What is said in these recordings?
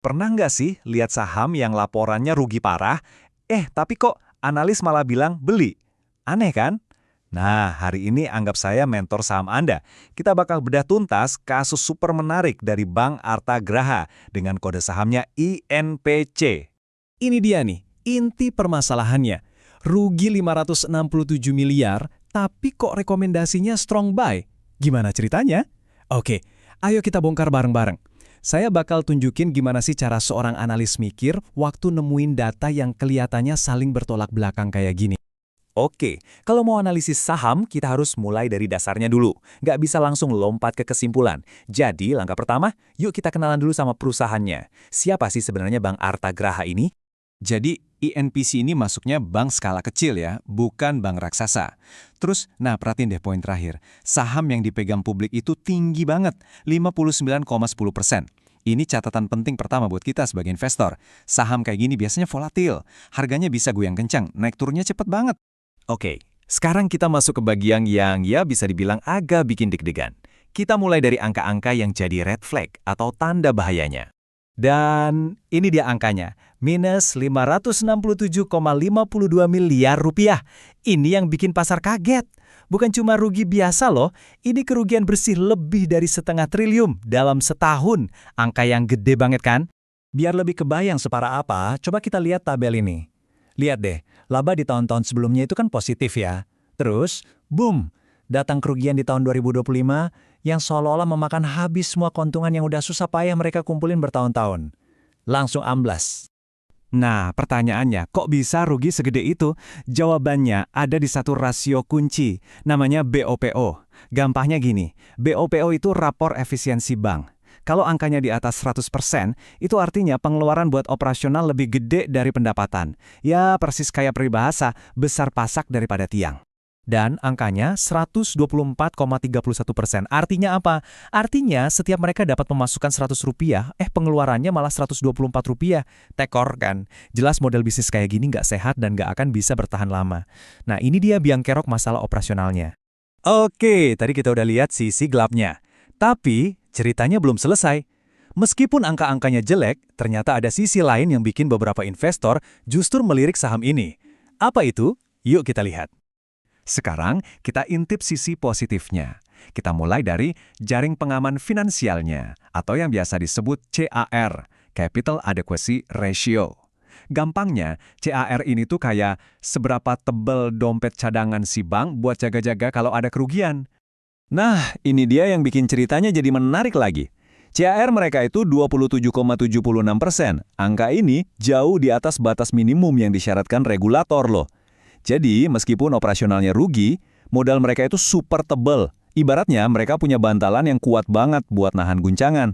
Pernah nggak sih lihat saham yang laporannya rugi parah, tapi kok analis malah bilang beli? Aneh kan? Nah, hari ini anggap saya mentor saham Anda. Kita bakal bedah tuntas kasus super menarik dari Bank Arta Graha dengan kode sahamnya INPC. Ini dia nih, inti permasalahannya. Rugi 567 miliar, tapi kok rekomendasinya strong buy? Gimana ceritanya? Oke, ayo kita bongkar bareng-bareng. Saya bakal tunjukin gimana sih cara seorang analis mikir waktu nemuin data yang kelihatannya saling bertolak belakang kayak gini. Oke, kalau mau analisis saham, kita harus mulai dari dasarnya dulu. Nggak bisa langsung lompat ke kesimpulan. Jadi, langkah pertama, yuk kita kenalan dulu sama perusahaannya. Siapa sih sebenarnya Bank Arta Graha ini? Jadi, INPC ini masuknya bank skala kecil ya, bukan bank raksasa. Terus, perhatiin deh poin terakhir. Saham yang dipegang publik itu tinggi banget, 59,10%. Ini catatan penting pertama buat kita sebagai investor. Saham kayak gini biasanya volatil, harganya bisa goyang kencang, naik turunnya cepet banget. Oke, sekarang kita masuk ke bagian yang ya bisa dibilang agak bikin deg-degan. Kita mulai dari angka-angka yang jadi red flag atau tanda bahayanya. Dan ini dia angkanya, minus 567,52 miliar rupiah. Ini yang bikin pasar kaget. Bukan cuma rugi biasa loh, ini kerugian bersih lebih dari 0,5 triliun dalam setahun. Angka yang gede banget kan? Biar lebih kebayang separah apa, coba kita lihat tabel ini. Lihat deh, laba di tahun-tahun sebelumnya itu kan positif ya. Terus, boom, datang kerugian di tahun 2025 yang seolah-olah memakan habis semua keuntungan yang udah susah payah mereka kumpulin bertahun-tahun. Langsung amblas. Nah, pertanyaannya, kok bisa rugi segede itu? Jawabannya ada di satu rasio kunci, namanya BOPO. Gampangnya gini, BOPO itu rapor efisiensi bank. Kalau angkanya di atas 100%, itu artinya pengeluaran buat operasional lebih gede dari pendapatan. Ya, persis kayak peribahasa, besar pasak daripada tiang. Dan angkanya 124,31%. Artinya apa? Artinya setiap mereka dapat pemasukan Rp100, pengeluarannya malah Rp124. Tekor kan? Jelas model bisnis kayak gini nggak sehat dan nggak akan bisa bertahan lama. Nah, ini dia biang kerok masalah operasionalnya. Oke, tadi kita udah lihat sisi gelapnya. Tapi, ceritanya belum selesai. Meskipun angka-angkanya jelek, ternyata ada sisi lain yang bikin beberapa investor justru melirik saham ini. Apa itu? Yuk kita lihat. Sekarang, kita intip sisi positifnya. Kita mulai dari jaring pengaman finansialnya, atau yang biasa disebut CAR, Capital Adequacy Ratio. Gampangnya, CAR ini tuh kayak seberapa tebal dompet cadangan si bank buat jaga-jaga kalau ada kerugian. Nah, ini dia yang bikin ceritanya jadi menarik lagi. CAR mereka itu 27,76%. Angka ini jauh di atas batas minimum yang disyaratkan regulator loh. Jadi, meskipun operasionalnya rugi, modal mereka itu super tebal. Ibaratnya mereka punya bantalan yang kuat banget buat nahan guncangan.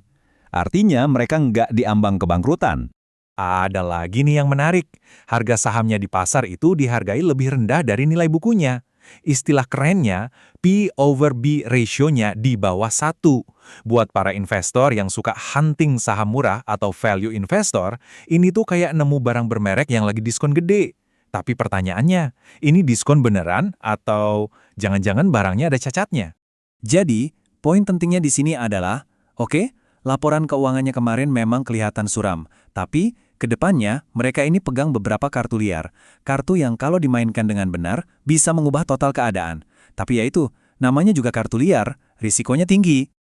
Artinya mereka nggak diambang kebangkrutan. Ada lagi nih yang menarik. Harga sahamnya di pasar itu dihargai lebih rendah dari nilai bukunya. Istilah kerennya, P/B ratio-nya di bawah 1. Buat para investor yang suka hunting saham murah atau value investor, ini tuh kayak nemu barang bermerek yang lagi diskon gede. Tapi pertanyaannya, ini diskon beneran atau jangan-jangan barangnya ada cacatnya? Jadi, poin pentingnya di sini adalah, oke, laporan keuangannya kemarin memang kelihatan suram, tapi kedepannya mereka ini pegang beberapa kartu liar. Kartu yang kalau dimainkan dengan benar bisa mengubah total keadaan. Tapi ya itu, namanya juga kartu liar, risikonya tinggi.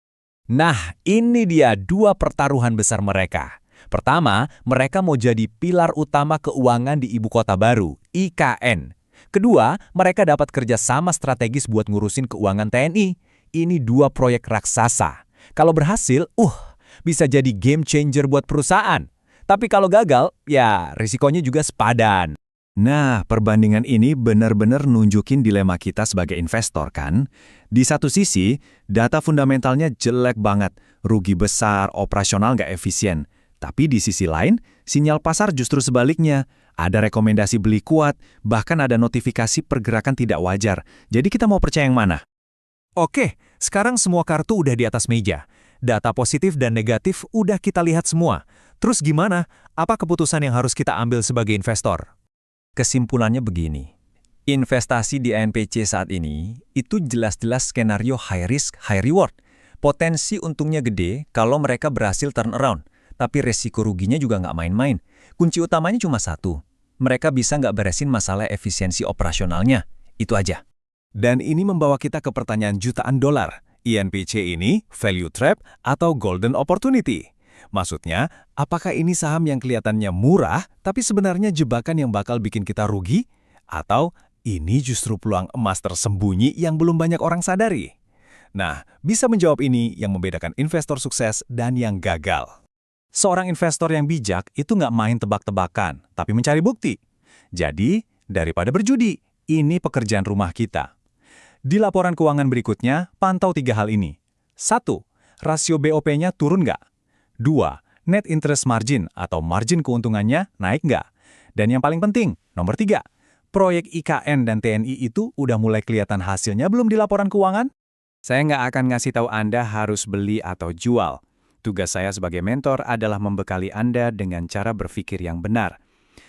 Nah, ini dia dua pertaruhan besar mereka. Pertama, mereka mau jadi pilar utama keuangan di ibu kota baru, IKN. Kedua, mereka dapat kerjasama strategis buat ngurusin keuangan TNI. Ini dua proyek raksasa. Kalau berhasil, bisa jadi game changer buat perusahaan. Tapi kalau gagal, ya risikonya juga sepadan. Nah, perbandingan ini benar-benar nunjukin dilema kita sebagai investor kan? Di satu sisi, data fundamentalnya jelek banget, rugi besar, operasional nggak efisien. Tapi di sisi lain, sinyal pasar justru sebaliknya. Ada rekomendasi beli kuat, bahkan ada notifikasi pergerakan tidak wajar. Jadi kita mau percaya yang mana? Oke, sekarang semua kartu udah di atas meja. Data positif dan negatif udah kita lihat semua. Terus gimana? Apa keputusan yang harus kita ambil sebagai investor? Kesimpulannya begini. Investasi di INPC saat ini itu jelas-jelas skenario high risk, high reward. Potensi untungnya gede kalau mereka berhasil turn around. Tapi resiko ruginya juga nggak main-main. Kunci utamanya cuma satu. Mereka bisa nggak beresin masalah efisiensi operasionalnya. Itu aja. Dan ini membawa kita ke pertanyaan jutaan dolar. INPC ini value trap atau golden opportunity? Maksudnya, apakah ini saham yang kelihatannya murah, tapi sebenarnya jebakan yang bakal bikin kita rugi? Atau ini justru peluang emas tersembunyi yang belum banyak orang sadari? Nah, bisa menjawab ini yang membedakan investor sukses dan yang gagal. Seorang investor yang bijak itu nggak main tebak-tebakan, tapi mencari bukti. Jadi, daripada berjudi, ini pekerjaan rumah kita. Di laporan keuangan berikutnya, pantau 3 hal ini. 1. Rasio BOP-nya turun nggak? 2. Net interest margin atau margin keuntungannya naik nggak? Dan yang paling penting, nomor 3. Proyek IKN dan TNI itu udah mulai kelihatan hasilnya belum di laporan keuangan? Saya nggak akan ngasih tahu Anda harus beli atau jual. Tugas saya sebagai mentor adalah membekali Anda dengan cara berpikir yang benar.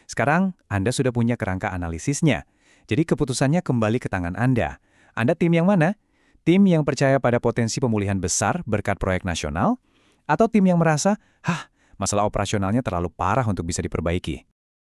Sekarang, Anda sudah punya kerangka analisisnya. Jadi keputusannya kembali ke tangan Anda. Anda tim yang mana? Tim yang percaya pada potensi pemulihan besar berkat proyek nasional? Atau tim yang merasa, masalah operasionalnya terlalu parah untuk bisa diperbaiki?